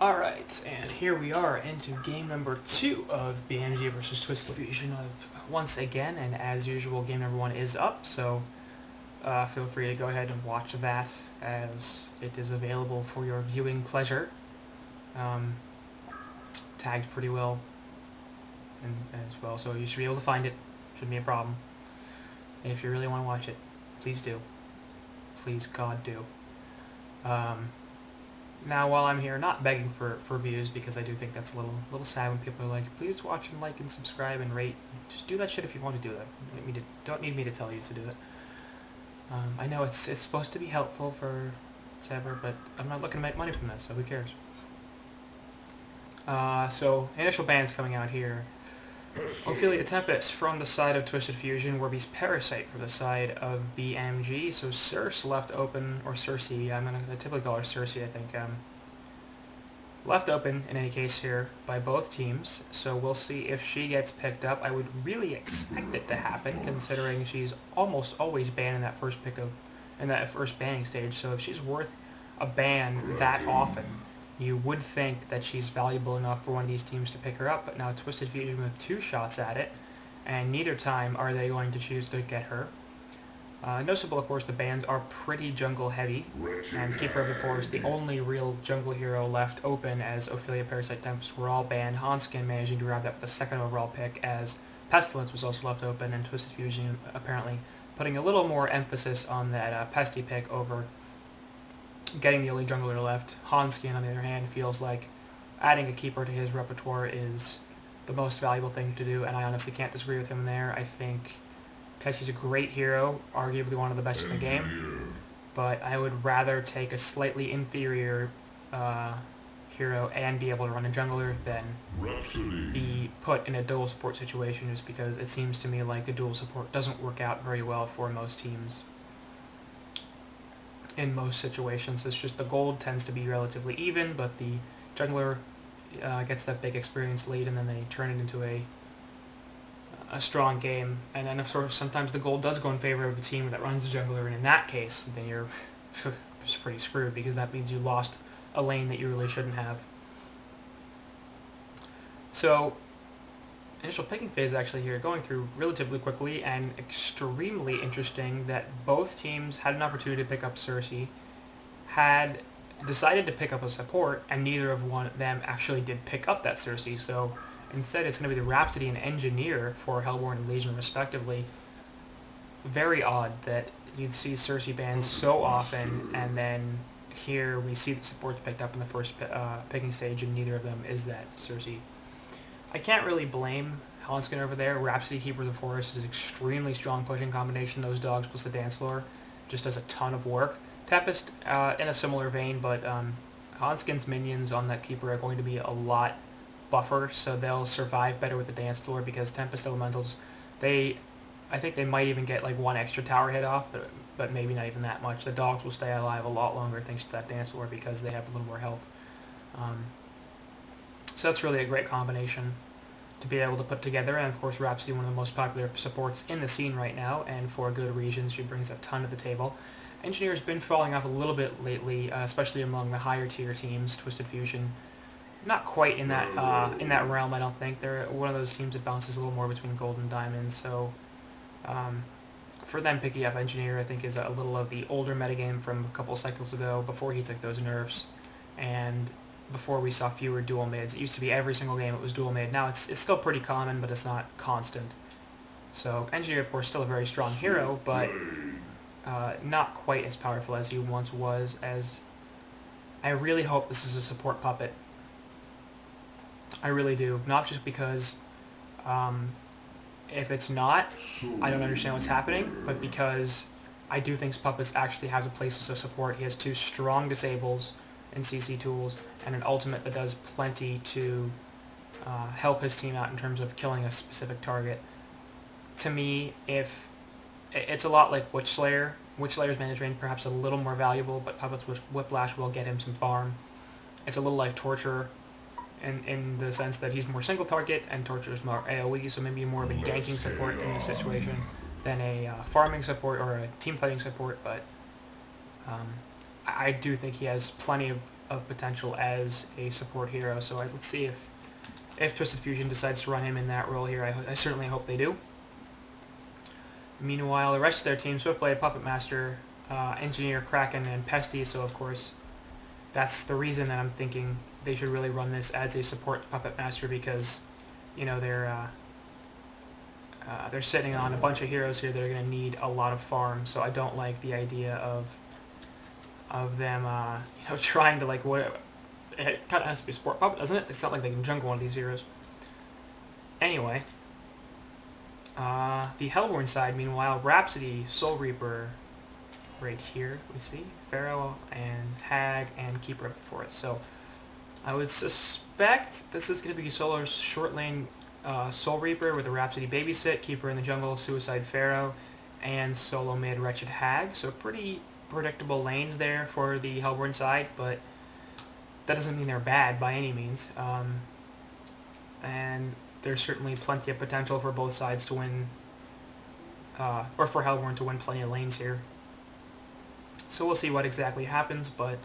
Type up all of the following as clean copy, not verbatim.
Alright, and here we are into game number 2 of BMG versus TwFu once again, and as usual, game number 1 is up, so feel free to go ahead and watch that as it is available for your viewing pleasure. Tagged pretty well and as well, so you should be able to find it. Shouldn't be a problem. And if you really want to watch it, please do. Please, God, do. Now, while I'm here, not begging for views, because I do think that's a little sad when people are like, please watch and like and subscribe and rate. Just do that shit if you want to do that. Don't need me to tell you to do it. I know it's supposed to be helpful for whatever, but I'm not looking to make money from this, so who cares? So, initial bans coming out here. Ophelia Tempest from the side of Twisted Fusion, Warby's Parasite from the side of BMG. So Circe left open, or Circe, I typically call her Circe, I think. Left open, in any case here, by both teams. So we'll see if she gets picked up. I would really expect it to happen, considering she's almost always banned in that first banning stage. So if she's worth a ban that often, you would think that she's valuable enough for one of these teams to pick her up, but now Twisted Fusion with 2 shots at it, and neither time are they going to choose to get her. Noticeable, of course, the bans are pretty jungle heavy, and Keeper of the Forest, the only real jungle hero left open, as Ophelia, Parasite, Tempest were all banned. Hanskin managing to grab that with the second overall pick, as Pestilence was also left open, and Twisted Fusion apparently putting a little more emphasis on that Pesty pick over getting the only jungler left. Hanskin, on the other hand, feels like adding a keeper to his repertoire is the most valuable thing to do, and I honestly can't disagree with him there. I think Pessy's a great hero, arguably one of the best in the game, but I would rather take a slightly inferior hero and be able to run a jungler than be put in a dual support situation, just because it seems to me like the dual support doesn't work out very well for most teams. In most situations, it's just the gold tends to be relatively even, but the jungler gets that big experience lead, and then they turn it into a strong game. And then, of course, sometimes the gold does go in favor of a team that runs a jungler, and in that case, then you're pretty screwed, because that means you lost a lane that you really shouldn't have. So, initial picking phase actually here going through relatively quickly, and extremely interesting that both teams had an opportunity to pick up Circe, had decided to pick up a support, and neither of them actually did pick up that Circe. So instead it's going to be the Rhapsody and Engineer for Hellborn and Legion respectively. Very odd that you'd see Circe banned so often, and then here we see the supports picked up in the first picking stage, and neither of them is that Circe. I can't really blame Hanskin over there. Rhapsody, Keeper of the Forest is an extremely strong pushing combination. Those dogs plus the dance floor just does a ton of work. Tempest, in a similar vein, but Hanskin's minions on that Keeper are going to be a lot buffer, so they'll survive better with the dance floor, because Tempest Elementals, I think they might even get like 1 extra tower hit off, but maybe not even that much. The dogs will stay alive a lot longer thanks to that dance floor, because they have a little more health. So that's really a great combination to be able to put together, and of course Rhapsody, one of the most popular supports in the scene right now, and for good reason. She brings a ton to the table. Engineer's been falling off a little bit lately, especially among the higher tier teams. Twisted Fusion, not quite in that realm, I don't think. They're one of those teams that bounces a little more between gold and diamond, so for them picking up Engineer, I think, is a little of the older metagame from a couple cycles ago, before he took those nerfs, and before we saw fewer dual mids. It used to be every single game it was dual mid. Now it's still pretty common, but it's not constant. So Engineer, of course, still a very strong hero, but not quite as powerful as he once was. As I really hope this is a support puppet. I really do. Not just because if it's not, I don't understand what's happening, but because I do think Puppets actually has a place as a support. He has 2 strong disables and CC tools, and an ultimate that does plenty to help his team out in terms of killing a specific target. To me, if it's a lot like Witchslayer. Witchslayer's managed range perhaps a little more valuable, but Puppets with Whiplash will get him some farm. It's a little like Torture in the sense that he's more single target, and Torture is more AoE, so maybe more of a ganking support in this situation than a farming support or a team fighting support, but I do think he has plenty of of potential as a support hero. So let's see if Twisted Fusion decides to run him in that role here. I certainly hope they do. Meanwhile, the rest of their team, Swiftblade, Puppet Master, Engineer, Kraken, and Pesty, so of course that's the reason that I'm thinking they should really run this as a support Puppet Master, because, you know, they're sitting on a bunch of heroes here that are going to need a lot of farm, so I don't like the idea of them, you know, trying to, like, what... It kind of has to be a support puppet, doesn't it? It's not like they can jungle one of these heroes. Anyway, the Hellborn side, meanwhile, Rhapsody, Soul Reaper, right here, we see, Pharaoh, and Hag, and Keeper of the Forest. So, I would suspect this is going to be Solar's short lane Soul Reaper with a Rhapsody Babysit, Keeper in the jungle, Suicide Pharaoh, and solo mid Wretched Hag. So pretty predictable lanes there for the Hellborn side, but that doesn't mean they're bad by any means. And there's certainly plenty of potential for both sides to win, or for Hellborn to win plenty of lanes here. So we'll see what exactly happens, but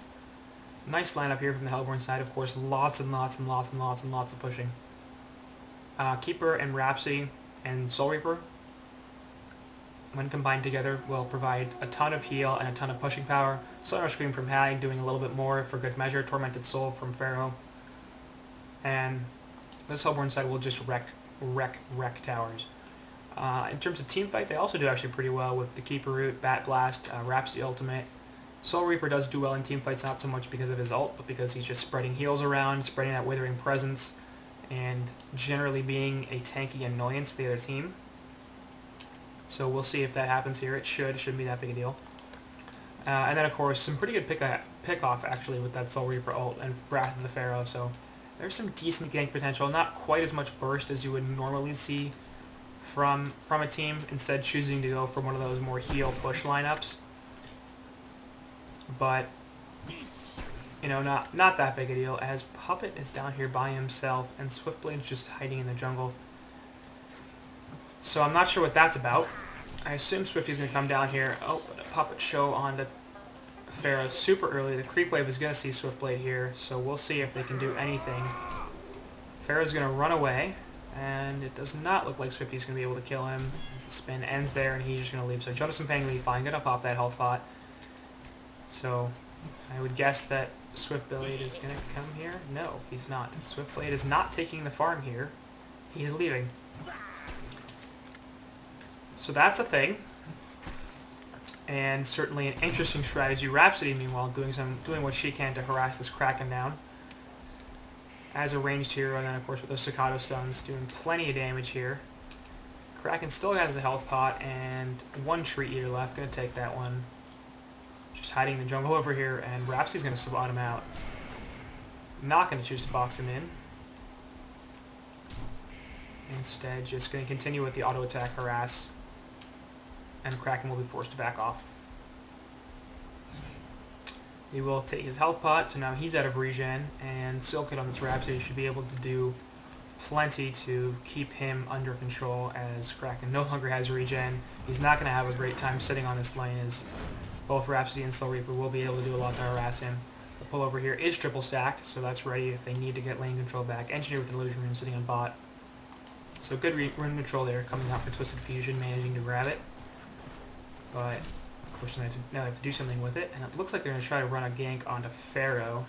nice lineup here from the Hellborn side. Of course, lots and lots and lots and lots and lots of pushing. Keeper and Rhapsody and Soul Reaper, when combined together, will provide a ton of heal and a ton of pushing power. Sonar Scream from Hag doing a little bit more for good measure. Tormented Soul from Pharaoh. And this Hellborn side will just wreck towers. In terms of team fight, they also do actually pretty well with the Keeper Root, Bat Blast, Rhapsody Ultimate. Soul Reaper does do well in team fights, not so much because of his ult, but because he's just spreading heals around, spreading that Withering Presence, and generally being a tanky annoyance for the other team. So we'll see if that happens here. It shouldn't be that big a deal. And then, of course, some pretty good pick-off, actually, with that Soul Reaper ult and Wrath of the Pharaoh. So there's some decent gank potential. Not quite as much burst as you would normally see from a team, instead choosing to go for one of those more heal-push lineups. But, you know, not that big a deal, as Puppet is down here by himself, and Swiftblade's just hiding in the jungle. So I'm not sure what that's about. I assume Swifty's going to come down here. Oh, but a Puppet show onto Pharaoh super early. The creep wave is going to see Swiftblade here, so we'll see if they can do anything. Pharaoh's going to run away, and it does not look like Swifty's going to be able to kill him, as the spin ends there, and he's just going to leave. So Jonas and Pang Li fine, going to pop that health pot. So I would guess that Swiftblade is going to come here. No, he's not. Swiftblade is not taking the farm here. He's leaving. So that's a thing, and certainly an interesting strategy. Rhapsody, meanwhile, doing what she can to harass this Kraken down as a ranged hero, and then of course with those Staccato stuns, doing plenty of damage here. Kraken still has a health pot and one Treat Eater left. Gonna take that one. Just hiding in the jungle over here, and Rhapsody's gonna spot him out. Not gonna choose to box him in. Instead, just gonna continue with the auto attack harass. And Kraken will be forced to back off. He will take his health pot, so now he's out of regen, and Silkit on this Rhapsody should be able to do plenty to keep him under control, as Kraken no longer has regen. He's not going to have a great time sitting on this lane, as both Rhapsody and Soul Reaper will be able to do a lot to harass him. The pull over here is triple stacked, so that's ready if they need to get lane control back. Engineer with an Illusion Rune sitting on bot. So good rune control there coming out for Twisted Fusion, managing to grab it. But, of course, now they have to do something with it. And it looks like they're going to try to run a gank onto Pharaoh.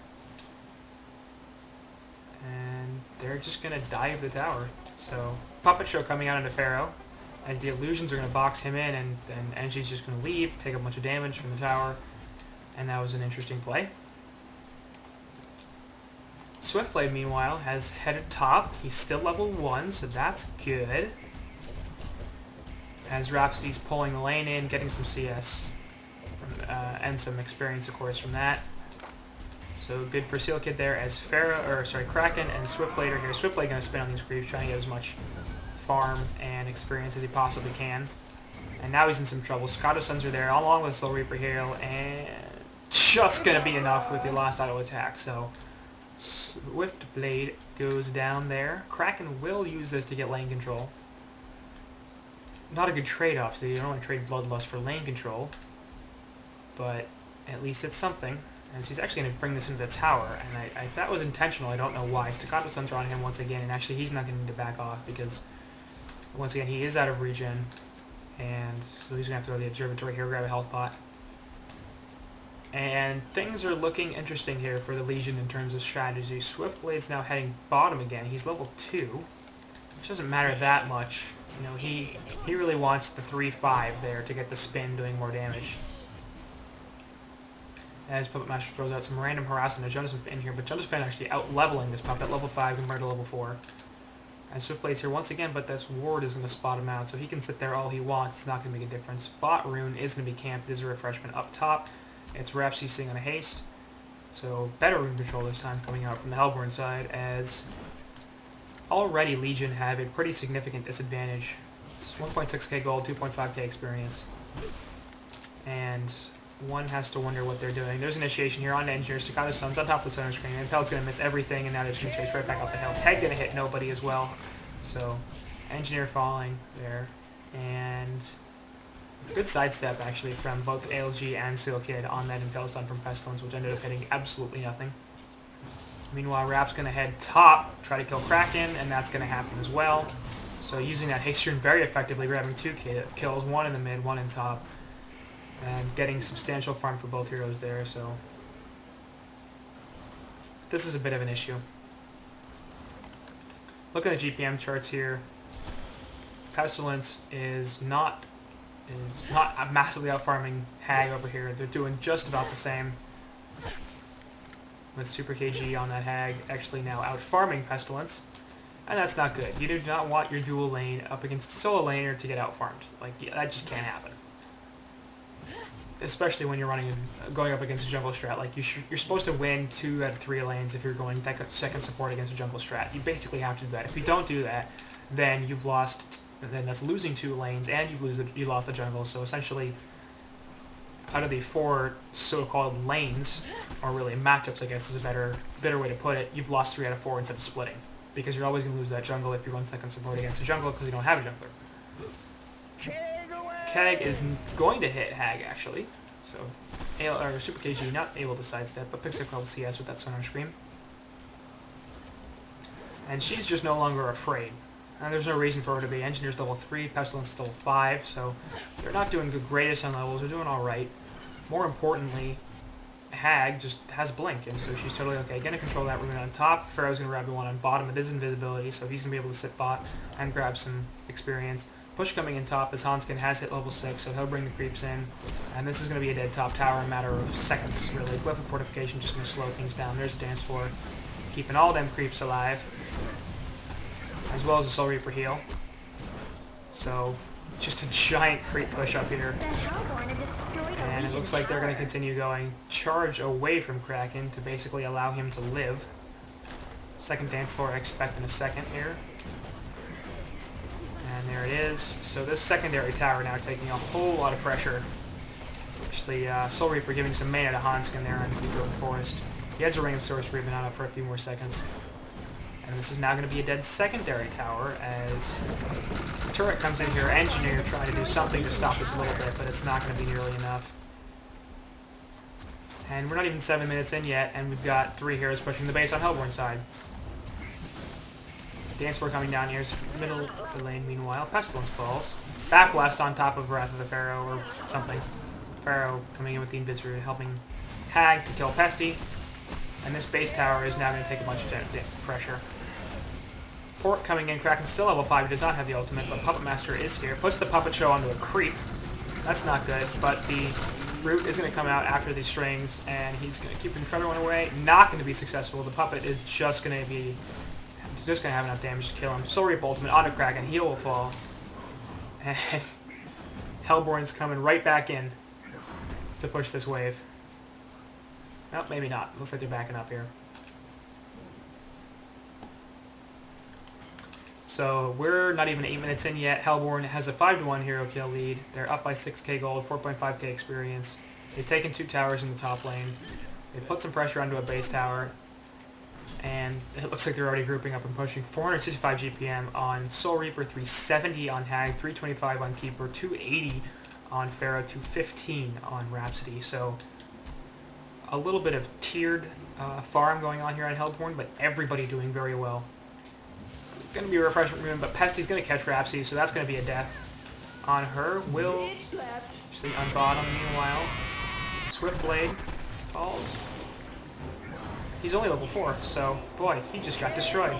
And they're just going to dive the tower. So, Puppet Show coming out into Pharaoh, as the illusions are going to box him in, and then Engi's just going to leave, take a bunch of damage from the tower. And that was an interesting play. Swiftblade, meanwhile, has headed top. He's still level 1, so that's good. As Rhapsody's pulling the lane in, getting some CS, and some experience, of course, from that. So good for Seal Kid there, as Kraken and Swiftblade are here. Swiftblade going to spin on these creeps, trying to get as much farm and experience as he possibly can. And now he's in some trouble. Staccato Suns are there, along with Soul Reaper Hail, and just going to be enough with the last auto attack. So Swiftblade goes down there. Kraken will use this to get lane control. Not a good trade-off, so you don't want to trade Bloodlust for lane control, but at least it's something. As he's actually going to bring this into the tower, and if that was intentional, I don't know why. Staccato Suns are on him once again, and actually he's not going to need to back off because, once again, he is out of regen, and so he's going to have to go to the observatory here, grab a health pot. And things are looking interesting here for the Legion in terms of strategy. Swiftblade's now heading bottom again. He's level 2, which doesn't matter that much. You know, he really wants the 3-5 there to get the spin doing more damage. As Puppet Master throws out some random harassment to Jonas in here, but Jonas actually out-leveling this puppet, level 5 compared to level 4. And Swiftblade's here once again, but this ward is going to spot him out, so he can sit there all he wants. It's not going to make a difference. Bot Rune is going to be camped. There's a refreshment up top. It's Ro16 sitting on a haste. So better rune control this time coming out from the Hellborn side, as already Legion have a pretty significant disadvantage. It's 1.6k gold, 2.5k experience. And one has to wonder what they're doing. There's initiation here on Engineer. Staccato Suns on top of the center screen. Impel's going to miss everything, and now they're just going to chase right back up the hill. Peg going to hit nobody as well. So, Engineer falling there. And good sidestep, actually, from both ALG and Seal Kid on that Impel stun from Pestilence, which ended up hitting absolutely nothing. Meanwhile, Rap's going to head top, try to kill Kraken, and that's going to happen as well. So, using that haste rune very effectively, grabbing 2 kills, 1 in the mid, 1 in top. And getting substantial farm for both heroes there, so this is a bit of an issue. Looking at the GPM charts here, Pestilence is not massively out farming Hag over here. They're doing just about the same, with Super KG on that Hag actually now out farming Pestilence, and that's not good. You do not want your dual lane up against a solo laner to get out farmed. Like, that just can't happen. Especially when you're going up against a jungle strat. Like, you're supposed to win 2 out of 3 lanes if you're going second support against a jungle strat. You basically have to do that. If you don't do that, then you've lost. Then that's losing 2 lanes, and you lost the jungle. So essentially, out of the 4 so-called lanes, or really matchups, I guess is a better way to put it, you've lost 3 out of 4 instead of splitting, because you're always going to lose that jungle if you're going second support against a jungle because you don't have a jungler. Keg is going to hit Hag, actually. So, Super KG not able to sidestep, but picks up a couple CS with that Sonar Scream. And she's just no longer afraid. And there's no reason for her to be. Engineer's level 3, Pestilence is level 5, so they're not doing the greatest on levels. They're doing alright. More importantly, Hag just has Blink, and so she's totally okay. Gonna control that rune on top. Pharaoh's gonna grab the one on bottom. It is invisibility, so he's gonna be able to sit bot and grab some experience. Push coming in top as Hanskin has hit level 6, so he'll bring the creeps in. And this is going to be a dead top tower in a matter of seconds, really. Glyph of Fortification just going to slow things down. There's Dance Floor, keeping all them creeps alive, as well as the Soul Reaper heal. So, just a giant creep push up here. And it looks like they're going to continue going charge away from Kraken to basically allow him to live. Second Dance Floor I expect in a second here. And there it is. So this secondary tower now taking a whole lot of pressure. Actually, Soul Reaper giving some mana to Hanskin there on Keeper of the Forest. He has a Ring of Sorcery, but not up for a few more seconds. And this is now going to be a dead secondary tower as the turret comes in here. Engineer trying to do something to stop this a little bit, but it's not going to be nearly enough. And we're not even 7 minutes in yet, and we've got 3 heroes pushing the base on Hellborn side. Dance Floor coming down here is middle of the lane. Meanwhile, Pestilence falls. Backwest on top of Wrath of the Pharaoh or something. Pharaoh coming in with the Invisor, helping Hag to kill Pesty. And this base tower is now going to take a bunch of pressure. Port coming in. Kraken's still level 5. He does not have the ultimate, but Puppet Master is here. Puts the Puppet Show onto a creep. That's not good, but the Root is going to come out after these strings, and he's going to keep everyone away. Not going to be successful. The Puppet is just going to have enough damage to kill him. Soul Reaper ultimate onto Kraken. Heal will fall. And Hellborn's coming right back in to push this wave. Nope, maybe not. Looks like they're backing up here. So we're not even 8 minutes in yet. Hellborn has a 5-1 hero kill lead. They're up by 6k gold, 4.5k experience. They've taken 2 towers in the top lane. They put some pressure onto a base tower. And it looks like they're already grouping up and pushing. 465 GPM on Soul Reaper, 370 on Hag, 325 on Keeper, 280 on Pharaoh, 215 on Rhapsody. So a little bit of tiered farm going on here on Hellborn, but everybody doing very well. It's going to be a refreshment room, but Pesty's going to catch Rhapsody, so that's going to be a death on her. Will actually on bottom, meanwhile. Swiftblade falls. He's only level 4, so, boy, he just got destroyed.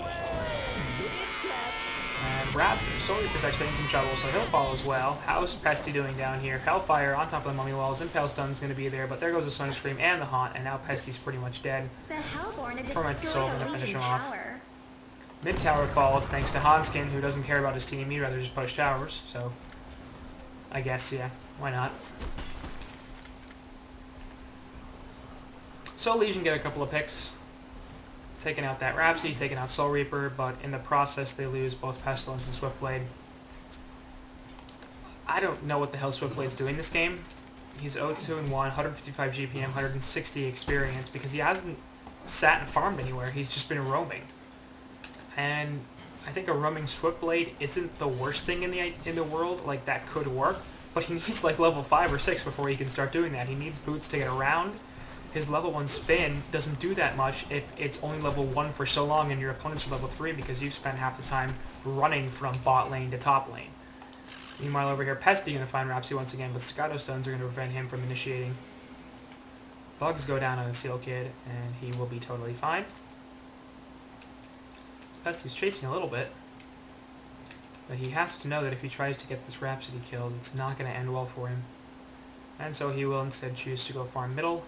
And Soul Reaper's actually in some trouble, so he'll fall as well. How's Pesty doing down here? Hellfire on top of the mummy walls. Impale Stun's going to be there, but there goes the Sun Scream and the Haunt, and now Pesty's pretty much dead. Tormented Soul going to finish him off. Mid tower falls thanks to Hanskin, who doesn't care about his team. He'd rather just push towers, so I guess, yeah, why not? So Legion get a couple of picks. Taking out that Rhapsody, taking out Soul Reaper, but in the process they lose both Pestilence and Swiftblade. I don't know what the hell Swiftblade's doing this game. He's 0-2-1, 155 GPM, 160 experience, because he hasn't sat and farmed anywhere. He's just been roaming. And I think a roaming Swiftblade isn't the worst thing in the world. Like, that could work, but he needs like level 5 or 6 before he can start doing that. He needs boots to get around. His level 1 spin doesn't do that much if it's only level 1 for so long and your opponents are level 3 because you've spent half the time running from bot lane to top lane. Meanwhile over here, Pesty going to find Rhapsody once again, but Staccato Stuns are going to prevent him from initiating. Bugs go down on the Seal Kid, and he will be totally fine. So Pesty's chasing a little bit, but he has to know that if he tries to get this Rhapsody killed, it's not going to end well for him. And so he will instead choose to go farm middle.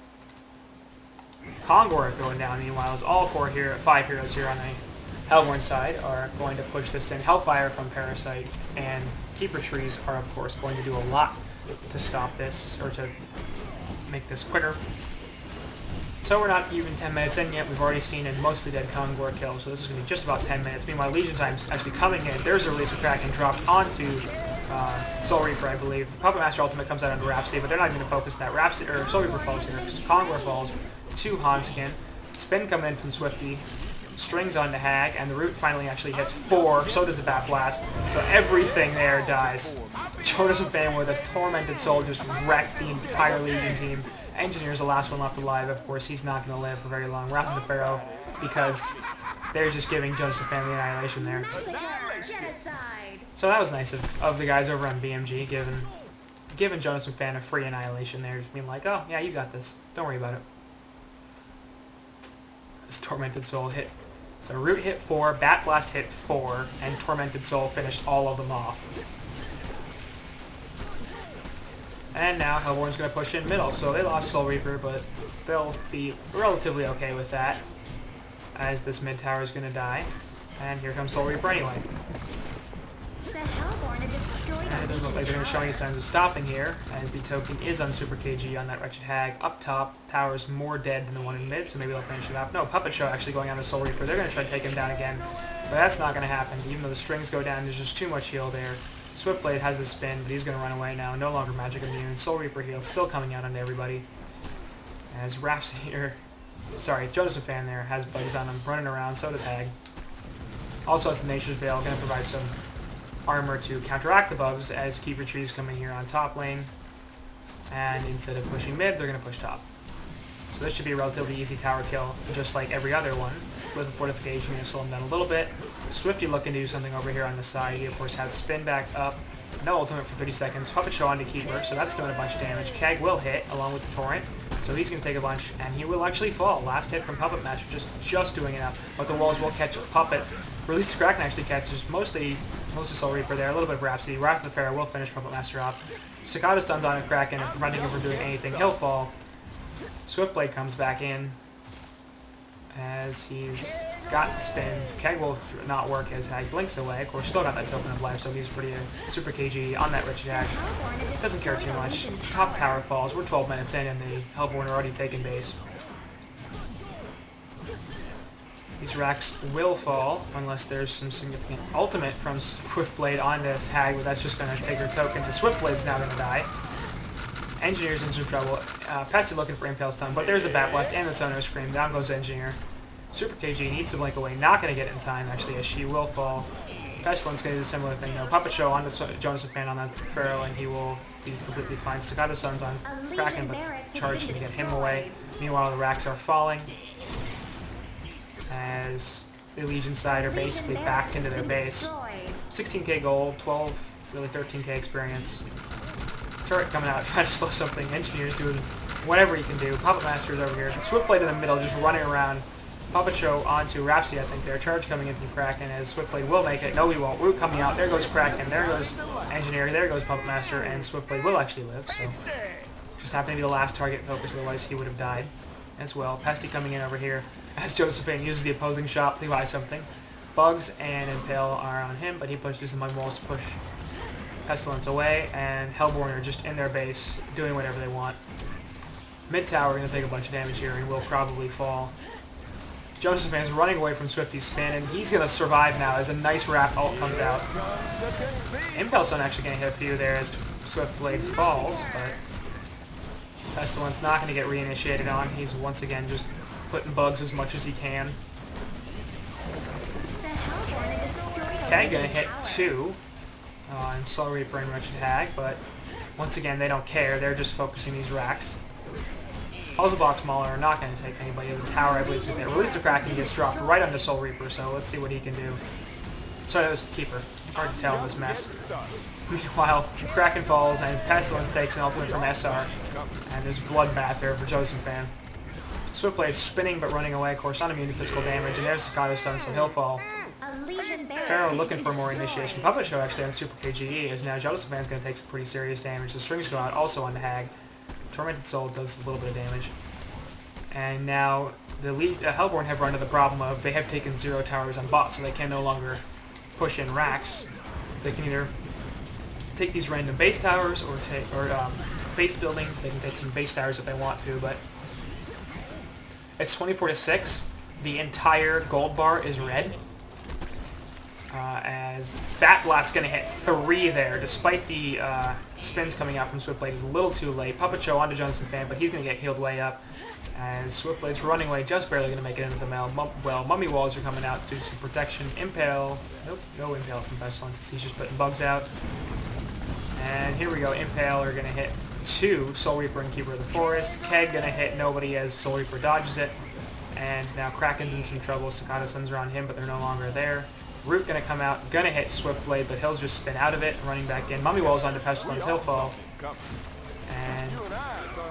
Kongor going down, meanwhile, as all 5 heroes here on the Hellborn side are going to push this in. Hellfire from Parasite and Keeper Trees are, of course, going to do a lot to stop this, or to make this quicker. So we're not even 10 minutes in yet. We've already seen a mostly dead Kongor kill, so this is going to be just about 10 minutes. Meanwhile, Legion Time's actually coming in. There's a release of Kraken dropped onto Soul Reaper, I believe. Puppet Master Ultimate comes out on Rhapsody, but they're not even going to focus that. Rhapsody, or Soul Reaper falls here. Kongor falls to Hanskin. Spin coming in from Swifty. Strings onto Hag, and the Root finally actually hits 4. So does the Bat Blast. So everything there dies. Jonas and Fan with a Tormented Soul just wrecked the entire Legion team. Engineer's the last one left alive. Of course, he's not going to live for very long. Wrath of the Pharaoh, because they're just giving Jonas and Fan the annihilation there. So that was nice of the guys over on BMG, giving Jonas and Fan a free annihilation there. Just being like, oh, yeah, you got this. Don't worry about it. This Tormented Soul hit. So Root hit 4, Bat Blast hit 4, and Tormented Soul finished all of them off. And now Hellborn's going to push in middle. So they lost Soul Reaper, but they'll be relatively okay with that, as this mid tower is going to die. And here comes Soul Reaper anyway. And it doesn't look like they're going to show any signs of stopping here, as the token is on Super KG on that Wretched Hag. Up top, tower's more dead than the one in mid, so maybe they'll finish it up. No, Puppet Show actually going on to Soul Reaper. They're going to try to take him down again, but that's not going to happen. Even though the strings go down, there's just too much heal there. Swiftblade has the spin, but he's going to run away now. No longer magic immune. Soul Reaper heal still coming out onto everybody. As Rhapsody, Jonas and Fan there has bugs on him, running around. So does Hag. Also has the Nature's Veil, going to provide some armor to counteract the bugs, as Keeper Trees coming here on top lane. And instead of pushing mid, they're going to push top. So this should be a relatively easy tower kill, just like every other one. With a fortification, going to slow him down a little bit. Swifty looking to do something over here on the side. He, of course, has spin back up. No ultimate for 30 seconds. Puppet Show onto Keeper, so that's doing a bunch of damage. Kag will hit, along with the Torrent. So he's going to take a bunch, and he will actually fall. Last hit from Puppet Master, just doing enough. But the walls will catch Puppet. Release the Kraken actually catches mostly Soul Reaper there. A little bit of Rhapsody. Wrath of the Pharaoh will finish Puppet Master off. Staccato Stuns on a Kraken and preventing him from doing anything. He'll fall. Swiftblade comes back in, as he's got spin. Keg will not work as Hag blinks away. Of course, still got that token of life, so he's pretty super KG on that Wretched Hag. Doesn't care too much. Top tower falls. We're 12 minutes in, and the Hellborn are already taking base. These racks will fall, unless there's some significant ultimate from Swiftblade on this Hag, but that's just going to take her token. The Swiftblade's now going to die. Engineer's in some trouble. Pesty looking for Impale Stun, but there's the Bat Blast and the Sonar Scream. Down goes Engineer. Super KG needs to blink away. Not going to get it in time, actually, as she will fall. Pestilence going to do a similar thing, though. Puppet Show on the Jonas and Fan on that Pharaoh, and he will be completely fine. Staccato Sun's on Kraken, but charge to get him away. Meanwhile, the racks are falling as the Legion side are basically backed into their base. 16k gold, 12, really 13k experience. Turret coming out, trying to slow something. Engineer's doing whatever he can do. Puppet Master's over here. Swiftblade in the middle, just running around. Puppet Show onto Rhapsody, I think there. Charge coming in from Kraken as Swiftblade will make it. No, he won't. Root coming out. There goes Kraken. There goes Engineer. There goes Puppet Master. And Swiftblade will actually live, so just happened to be the last target focus, otherwise he would have died as well. Pesty coming in over here as Josephine uses the opposing shop to buy something. Bugs and Impale are on him, but he pushes the Mud Walls to push Pestilence away, and Hellborn are just in their base doing whatever they want. Mid tower going to take a bunch of damage here and will probably fall. Josephine's running away from Swifty's spin, and he's going to survive now as a nice wrap ult comes out. Impale's actually going to hit a few there as Swiftblade falls, but Pestilence not going to get reinitiated on. He's once again just putting bugs as much as he can. Keg going to hit 2 on Soul Reaper and Wretched Hag, but once again they don't care. They're just focusing these racks. Puzzle Box Mauler are not going to take anybody. The tower, I believe, is there. Release the Kraken gets dropped right onto Soul Reaper, so let's see what he can do. Sorry, that was Keeper. It's hard to tell in this mess. Meanwhile, Kraken falls and Pestilence takes an ultimate from SR. And there's a bloodbath there for Josephine. Swiftblade spinning but running away, of course, not immune to physical damage, and there's Staccato Sun, so he'll fall. Pharaoh looking for more initiation. Puppet Show actually on Super KGE is now Josephine's going to take some pretty serious damage. The strings go out also on the Hag. Tormented Soul does a little bit of damage. And now the Hellborn have run into the problem of they have taken 0 towers on bot, so they can no longer push in racks. They can either take these random base towers or base buildings. They can take some base towers if they want to, but it's 24-6. The entire gold bar is red. As Bat Blast's going to hit 3 there, despite the spins coming out from Swiftblade is a little too late. Puppet Show onto Johnson Fan, but he's going to get healed way up. And Swiftblade's running away, just barely going to make it into the Mel. Well, Mummy Walls are coming out to do some protection. Impale, nope, no Impale from Pestilence. He's just putting bugs out. And here we go, Impale are going to hit 2, Soul Reaper and Keeper of the Forest. Keg going to hit nobody as Soul Reaper dodges it. And now Kraken's in some trouble. Staccato Suns are on him, but they're no longer there. Root going to come out, going to hit Swiftblade, but he'll just spin out of it, running back in. Mummy Walls onto Pestilence, he'll fall. And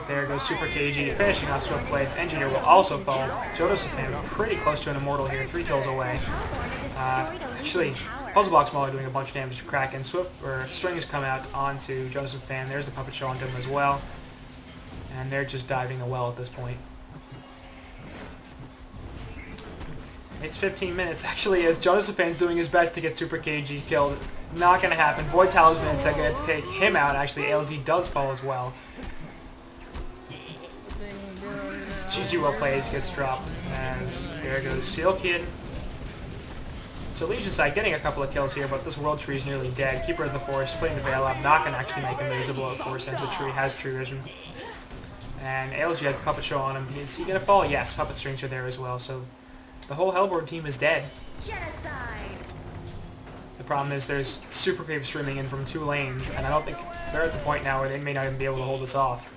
there goes Super KG, finishing off Swiftblade. Engineer will also fall. Josephine pretty close to an immortal here, 3 kills away. Actually, Puzzle Box Mauler doing a bunch of damage to Kraken. Strings come out onto Josephine. There's the Puppet Show onto him as well. And they're just diving a well at this point. It's 15 minutes, actually, as Josephine's doing his best to get Super KG killed. Not going to happen. Void Talisman is going to take him out, actually. ALG does fall as well. GG well plays gets dropped, as there goes Seal Kid. So Legion side getting a couple of kills here, but this World Tree is nearly dead. Keeper of the Forest putting the Veil up, not going to actually make him visible, of course, as the tree has tree vision. And ALG has the Puppet Show on him. Is he going to fall? Yes, Puppet Strings are there as well, so the whole Hellborn team is dead. Genocide. The problem is there's Super Creep streaming in from 2 lanes, and I don't think they're at the point now where they may not even be able to hold us off.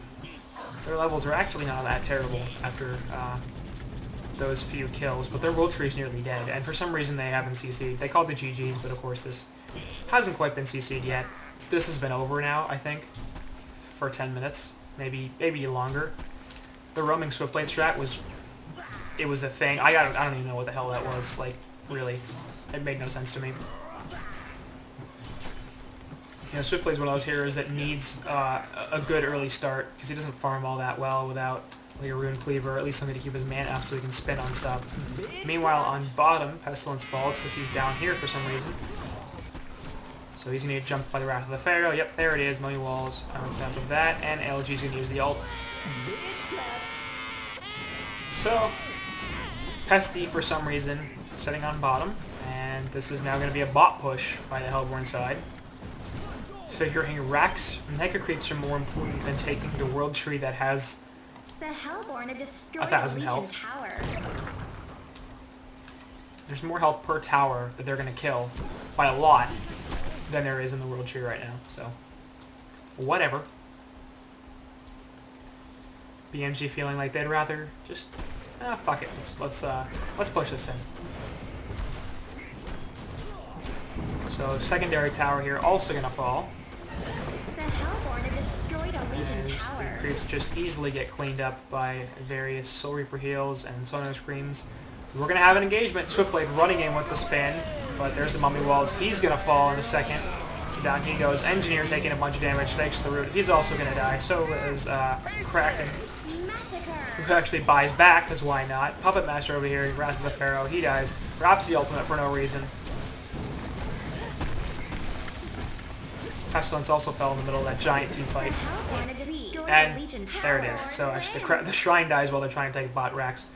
Their levels are actually not that terrible after those few kills, but their World Tree is nearly dead, and for some reason they haven't CC'd. They called the GGs, but of course this hasn't quite been CC'd yet. This has been over now, I think, for 10 minutes, maybe longer. The roaming Swiftblade strat was a thing. I don't even know what the hell that was. Like, really, it made no sense to me. You know, Swiftblade's one of those heroes that needs a good early start because he doesn't farm all that well without like a Rune Cleaver, or at least something to keep his mana up so he can spin on stuff. Meanwhile, on bottom, Pestilence falls because he's down here for some reason. So he's going to get jumped by the Wrath of the Pharaoh. Yep, there it is. Mummy Walls on top of that, and LG's going to use the ult. So Pesty, for some reason, setting on bottom, and this is now going to be a bot push by the Hellborn side. Figuring racks and Mega Creeps are more important than taking the World Tree that has The Hellborn have destroyed 1,000 Legion health. Tower. There's more health per tower that they're going to kill by a lot than there is in the World Tree right now. So Whatever. BMG feeling like they'd rather just... fuck it. Let's push this in. So, secondary tower here also gonna fall. The Hellborn have destroyed a Legion As tower. the creeps just easily get cleaned up by various Soul Reaper heals and Sono Screams. We're gonna have an engagement. Swiftblade running in with the spin, but there's the Mummy Walls. He's gonna fall in a second. So down he goes. Engineer taking a bunch of damage, snakes to the root. He's also gonna die. So is Kraken, Massacre. who actually buys back, because why not? Puppet Master over here, Wrath of the Pharaoh. He dies. Drops the ultimate for no reason. Pestilence also fell in the middle of that giant team fight. The Hellborn have destroyed a And Legion tower. there it is. So actually the Shrine dies while they're trying to take bot racks.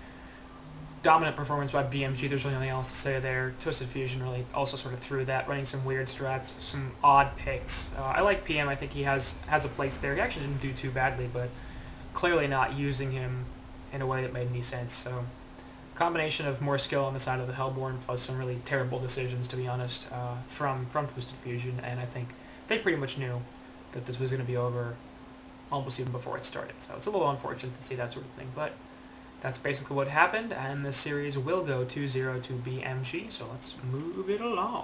Dominant performance by BMG, there's really nothing else to say there. Twisted Fusion really also sort of threw that, running some weird strats, some odd picks. I like PM, I think he has a place there. He actually didn't do too badly, but clearly not using him in a way that made any sense. So combination of more skill on the side of the Hellborn plus some really terrible decisions, to be honest, from Twisted Fusion, and I think they pretty much knew that this was going to be over almost even before it started. So it's a little unfortunate to see that sort of thing, but that's basically what happened, and the series will go 2-0 to BMG, so let's move it along.